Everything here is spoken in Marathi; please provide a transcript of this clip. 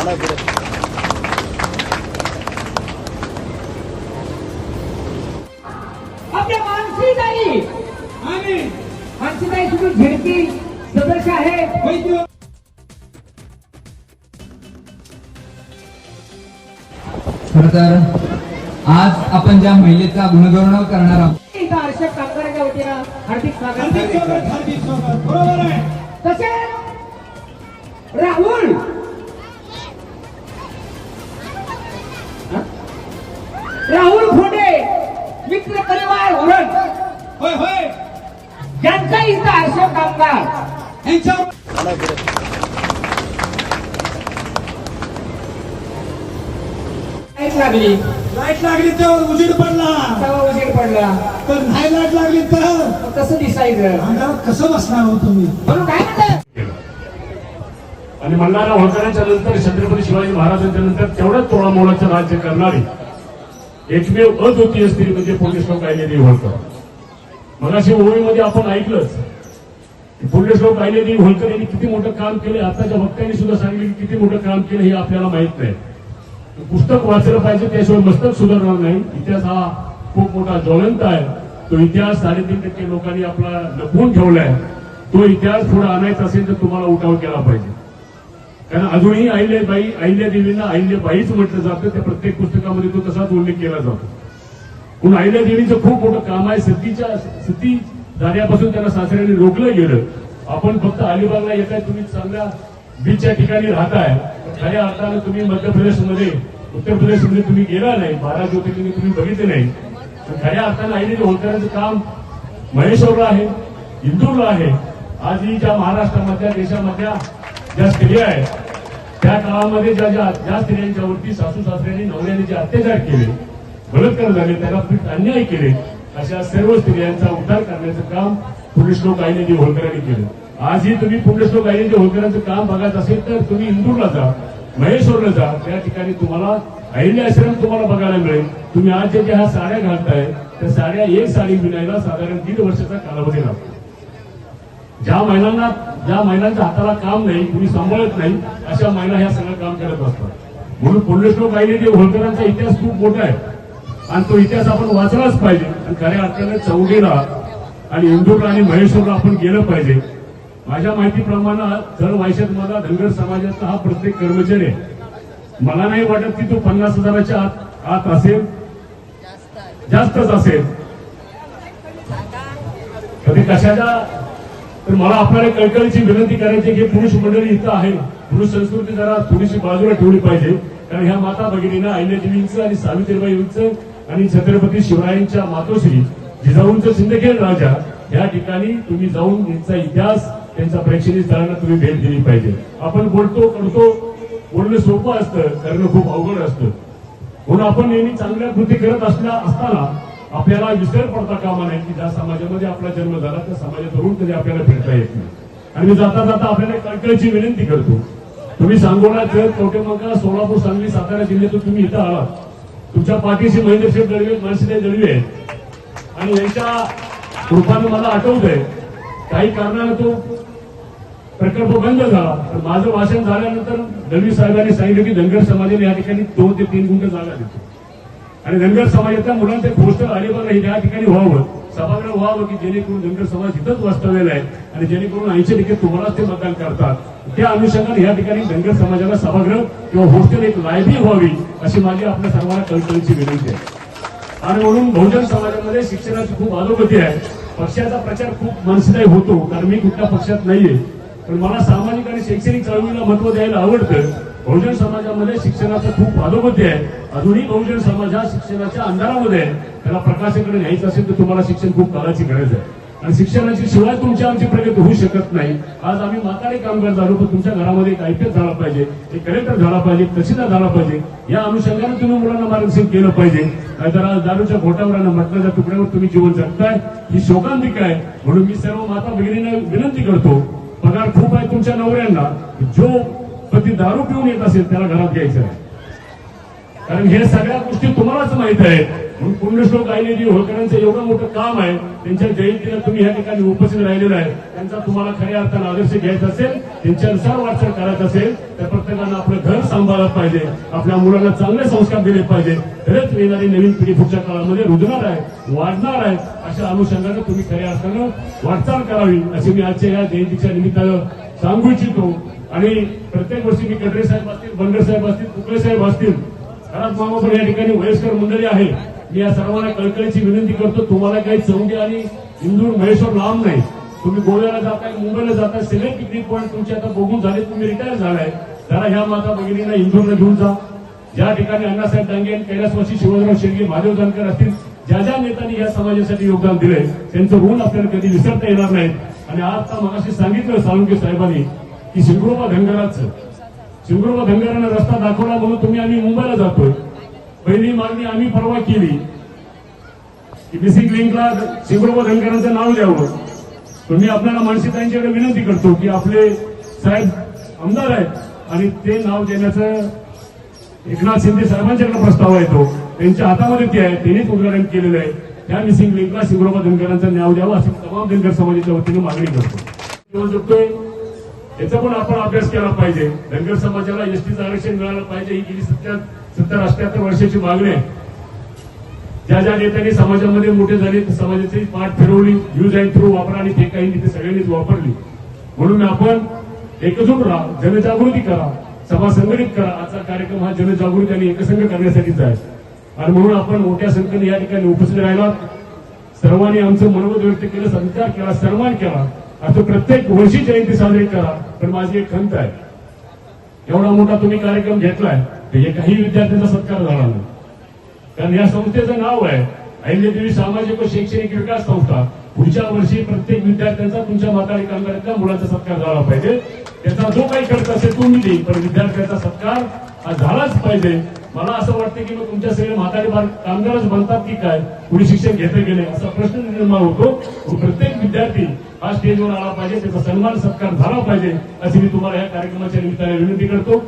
आपल्या मानसीताई सुद्धा झिडकी सदस्य आहे. खरं तर आज आपण ज्या महिलेचा गुणगौरव करणार आहोत आरक्षक कामगारांच्या वतीनं हार्दिक स्वागत. बरोबर आहे. तसेच राहुल खोडे मित्र परिवार उरण होय होय यांचा इथं आरक्षक कामगार यांच्या लाईट लागली तर उजेड पडला तेव्हा उजेड पडला तर नाही लाईट लागली तर कसं दिसायचं अंगावर कसं बसणार हो तुम्ही. म्हणून काय म्हणतात आणि मल्हारराव होळकरांच्या नंतर छत्रपती शिवाजी महाराजांच्या नंतर तेवढ्याच तोळामोळाचं राज्य करणारी एकमेव अद्वितीय स्त्री म्हणजे पुण्यश्लोक अहिल्यादेवी होळकर. मगाशी ओळीमध्ये आपण ऐकलंच पुण्यश्लोक अहिल्यादेवी होळकर यांनी किती मोठं काम केलं. आताच्या वक्त्यांनी सुद्धा सांगितलं की किती मोठं काम केलं हे आपल्याला माहित नाही. पुस्तक वाचलं पाहिजे त्याशिवाय मस्तक सुधारणार नाही. इतिहास हा खूप मोठा ज्वलंत आहे. तो इतिहास 3.5% लोकांनी आपला लपवून ठेवलाय. तो इतिहास पुढे आणायचा असेल तर तुम्हाला उठाव केला पाहिजे. कारण अजूनही अहिल्यादेवींना अहिल्याबाईच म्हटलं जातं. त्या प्रत्येक पुस्तकामध्ये तो तसाच उल्लेख केला जातो. म्हणून अहिल्यादेवीचं खूप मोठं काम आहे. सती झाल्यापासून त्यांना सासऱ्यांनी रोखलं गेलं. आपण फक्त अलिबागला येताय, तुम्ही चांगल्या बीचच्या ठिकाणी राहताय. खऱ्या अर्थानं तुम्ही मध्य प्रदेशमध्ये उत्तर प्रदेशमध्ये तुम्ही गेला नाही. 12 ज्योतिर्लिंग तुम्ही बघितले नाही. खऱ्या अर्थानं अहिल्यादेवी होळकरांचं काम महेश्वरला आहे, इंदूरला आहे. आजही ज्या महाराष्ट्रामधल्या देशामधल्या ज्या स्त्रिया आहेत त्या काळामध्ये ज्या स्त्रियांच्यावरती सासू सासऱ्यांनी नवऱ्याने जे अत्याचार केले, बलात्कार झाले, त्याला पीठ अन्याय केले, अशा सर्व स्त्रियांचा उद्धार करण्याचं काम पुण्यश्लोक अहिल्यादेवी होळकरांनी केलं. आजही तुम्ही पुण्यश्लोक अहिल्यादेवी होळकरांचं काम बघायचं असेल तर तुम्ही इंदूरला जा, महेश्वरला जा. त्या ठिकाणी तुम्हाला अहिल्या आश्रम तुम्हाला बघायला मिळेल. तुम्ही आज ज्या ह्या साड्या घालताय त्या साड्या एक साडी विणायला साधारण 1.5 वर्षाचा कालावधी लागतो. ज्या महिलांच्या हाताला काम नाही, तुम्ही सांभाळत नाही, अशा महिला ह्या सगळं काम करत असतात. म्हणून पुण्यश्लोक अहिल्यादेवी होळकरांचा इतिहास खूप मोठा आहे आणि तो इतिहास आपण वाचलाच पाहिजे. आणि खऱ्या अर्थाने चौंडीला आणि इंदूरला आणि महेश्वरला आपण गेलं पाहिजे. माझ्या माहितीप्रमाणे जर वैशाखमधला धनगर समाजाचा हा प्रत्येक कर्मचारी आहे. मला नाही वाटत की तो 50,000च्या आत असेल, जास्तच असेल. कधी कशाच्या तर मला आपल्याला कळकळीची विनंती करायची की पुरुष मंडळी इथं आहे, पुरुष संस्कृती जरा थोडीशी बाजूला ठेवली पाहिजे. कारण ह्या माता भगिनींना अहिल्यादेवींचं आणि सावित्रीबाईंचं आणि छत्रपती शिवरायांच्या मातोश्री जिजाऊंचं सिंदखेड राजा या ठिकाणी तुम्ही जाऊन यांचा इतिहास, त्यांच्या प्रेक्षणीय स्थळांना तुम्ही भेट दिली पाहिजे. आपण बोलतो करतो, बोलणं सोपं असतं, करणं खूप अवघड असतं. म्हणून आपण नेहमी चांगल्या कृती करत असताना आपल्याला विसर पडता कामा नाही की ज्या समाजामध्ये आपला जन्म झाला त्या समाजातून कधी आपल्याला फिरता येत नाही. आणि मी जाता जाता आपल्याला कळकळीची विनंती करतो, तुम्ही सांगोला, जत, कवठेमहांकाळ, सोलापूर, सांगली, सातारा जिल्ह्यातून तुम्ही इथं आलात. तुमच्या पाठीशी महेंद्रशेठ दळवे, मानसीताई दळवे आणि यांच्या रूपानं मला आठवतंय काही कारणानं तो प्रकल्प बंद झाला. तर माझं भाषण झाल्यानंतर दळवी साहेबांनी सांगितलं की धनगर समाजाने या ठिकाणी 2 ते 3 गुंठ जागा देतो आणि धनगर समाजाच्या मुलांचे पोस्टर अलिबागला या ठिकाणी व्हावं, सभागृह व्हावं की जेणेकरून धनगर समाज इथंच वास्तव्याला आहे आणि जेणेकरून 80% तुम्हालाच ते मतदान करतात. त्या अनुषंगाने या ठिकाणी धनगर समाजाला सभागृह किंवा हॉस्टेल एक लायब्ररी व्हावी अशी माझी आपल्या सर्वांना कळकळीची विनंती आहे. आणि म्हणून बहुजन समाजामध्ये शिक्षणाची खूप अधोगती आहे. पक्षाचा प्रचार खूप मनसदायी होतो कारण मी कुठल्या पक्षात नाहीये, पण मला सामाजिक आणि शैक्षणिक चळवळीला महत्व द्यायला आवडतं. बहुजन समाजामध्ये शिक्षणाचं खूप अधोगती आहे. अजूनही बहुजन समाज हा शिक्षणाच्या अंधारामध्ये आहे. त्याला प्रकाशाकडे न्यायचं असेल तर तुम्हाला शिक्षण खूप काळाची गरज आहे आणि शिक्षणाची शिवाय तुमची आमची प्रगती होऊ शकत नाही. आज आम्ही म्हातारे कामगार झालो, पण तुमच्या घरामध्ये एक IPS झाला पाहिजे, एक कलेक्टर झाला पाहिजे, तहसीलदार झाला पाहिजे. या अनुषंगाने तुम्ही मुलांना मार्गदर्शन केलं पाहिजे. नाहीतर आज दारूच्या घोटावर आणि मटणाच्या तुकड्यावर तुम्ही जीवन जगताय, ही शोकांतिका आहे. म्हणून मी सर्व माता भगिनींना विनंती करतो, पगार खूप आहे तुमच्या नवऱ्यांना, जो पती दारू पिऊन येत असेल त्याला घरात घ्यायचं आहे. कारण हे सगळ्या गोष्टी तुम्हालाच माहित आहेत. म्हणून पुण्यश्लोक अहिल्यादेवी होळकरांचं एवढं मोठं काम आहे. त्यांच्या जयंतीला तुम्ही या ठिकाणी उपस्थित राहिलेला आहे. त्यांचा तुम्हाला खऱ्या अर्थानं आदर्श घ्यायचा असेल, त्यांच्यानुसार वाटचाल करायचं असेल तर प्रत्येकानं आपलं घर सांभाळलं पाहिजे, आपल्या मुलांना चांगले संस्कार दिले पाहिजे. तरच येणारी नवीन पिढी पुढच्या काळामध्ये रुजणार आहे, वाढणार आहे. अशा अनुषंगानं तुम्ही खऱ्या अर्थानं वाटचाल करावी अशी मी आजच्या या जयंतीच्या निमित्तानं सांगू इच्छितो. आणि प्रत्येक वर्षी मी कडरे साहेब असतील, बनगर साहेब असतील, कुकळे साहेब असतील, खरात मामा पण या ठिकाणी वयस्कर मंडळी आहे. मी या सर्वांना कळकळीची विनंती करतो, तुम्हाला काही चौंडी आणि इंदूर महेश्वर लांब नाही. तुम्ही गोव्याला जाताय, मुंबईला जाताय, सगळे पिकनिक पॉईंट तुमचे आता बघून झाले, तुम्ही रिटायर झालाय. जरा ह्या माता भगिनींना इंदूरला घेऊन जा. ज्या ठिकाणी अण्णासाहेब डांगे, कैलासवासी शिवाजीराव शेळके, महादेव जानकर असतील, ज्या ज्या नेत्यांनी या समाजासाठी योगदान दिलंय त्यांचं ऋण आपल्याला कधी विसरता येणार नाही. आणि आता मगाशी सांगितलं साळुंके साहेबांनी की शिंगरोबा धनगरानं रस्ता दाखवला म्हणून तुम्ही आम्ही मुंबईला जातोय. पहिली मागणी आम्ही परवा केली की मिसिंग लिंकला शिंगरोबा धनगरांचं नाव द्यावं. तुम्ही आपल्याला मानसीताईंच्याकडे विनंती करतो की आपले साहेब आमदार आहेत आणि ते नाव देण्याचं एकनाथ शिंदे साहेबांच्याकडे प्रस्ताव आहे, तो त्यांच्या हातामध्ये ते आहे, त्यांनीच उद्घाटन केलेलं आहे. त्या मिसिंग लिंकला शिंगरोबा धनगरांचं नाव द्यावं अशी तमाम धनगर समाजाच्या वतीने मागणी करतो. याचा पण आपण अभ्यास केला पाहिजे. धनगर समाजाला एसटीचं आरक्षण मिळालं पाहिजे, ही गेली 70-78 वर्षाची मागणी आहे. ज्या ज्या नेत्यांनी समाजामध्ये मोठे झाले समाजाची पाठ फिरवली, यूज अँड थ्रू वापरा आणि ते काही ते सगळ्यांनीच वापरली. म्हणून आपण एकजूट राहा, जनजागृती करा, सभा संघटित करा. आजचा कार्यक्रम हा जनजागृती आणि एकसंघ करण्यासाठीच आहे. आणि म्हणून आपण मोठ्या संख्येने या ठिकाणी उपस्थित राहिला, सर्वांनी आमचं मनोगत व्यक्त केलं, संचार केला, सन्मान केला. असं प्रत्येक वर्षी जयंती साजरी करा. पण माझी एक खंत आहे, एवढा मोठा तुम्ही कार्यक्रम घेतलाय तर एकाही विद्यार्थ्यांचा सत्कार झाला नाही. कारण या संस्थेचं नाव आहे अहिल्यादेवी सामाजिक व शैक्षणिक विकास संस्था. पुढच्या वर्षी प्रत्येक विद्यार्थ्यांचा तुमच्या म्हातारी कामगारातल्या मुलांचा सत्कार झाला पाहिजे. त्याचा जो काही खर्च असेल तो मी देईन, पण विद्यार्थ्यांचा सत्कार हा झालाच पाहिजे. मला असं वाटतं की मग तुमच्या सगळे म्हातारी कामगारच बनतात की काय, पुढे शिक्षण घेते गेले असा प्रश्न निर्माण होतो. प्रत्येक विद्यार्थी हा स्टेजवर आला पाहिजे, त्याचा सन्मान सत्कार झाला पाहिजे अशी मी तुम्हाला या कार्यक्रमाच्या निमित्ताने विनंती करतो.